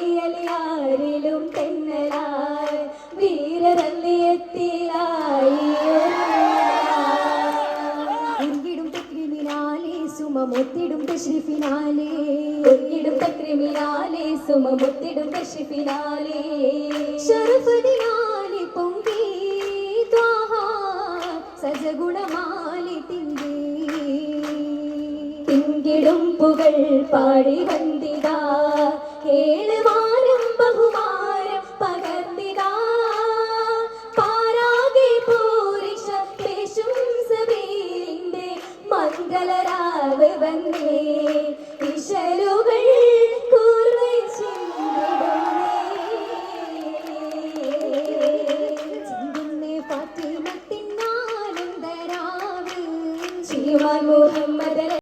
തലോടിയലിയാരിലും തെന്നലായി വീരരല്ലിയെത്തിലായി ഉരുകിടും തക്രിമിനാലേ സുമമൊത്തിടും തശ്രീഫിനാലേ ഉരുകിടും തക്രിമിനാലേ സുമമൊത്തിടും തശ്രീഫിനാലേ ശരഫദിനാലി പൊങ്കി ത്വാഹ സജഗുണമാലി തിങ്കി തിങ്കിടും പുകൾ പാടി വന്ദിതാ ഏഴുമാനം ബഹുമാനം പകർന്നിതാ പാരാകെ പൂരിഷ പേശും സബീലിന്റെ മംഗളരാവ് വന്നേ ഇശലുകൾ ചിന്തുന്നേ ഫാത്തിമത്തിനാനന്ദരാവ് മുഹമ്മദ്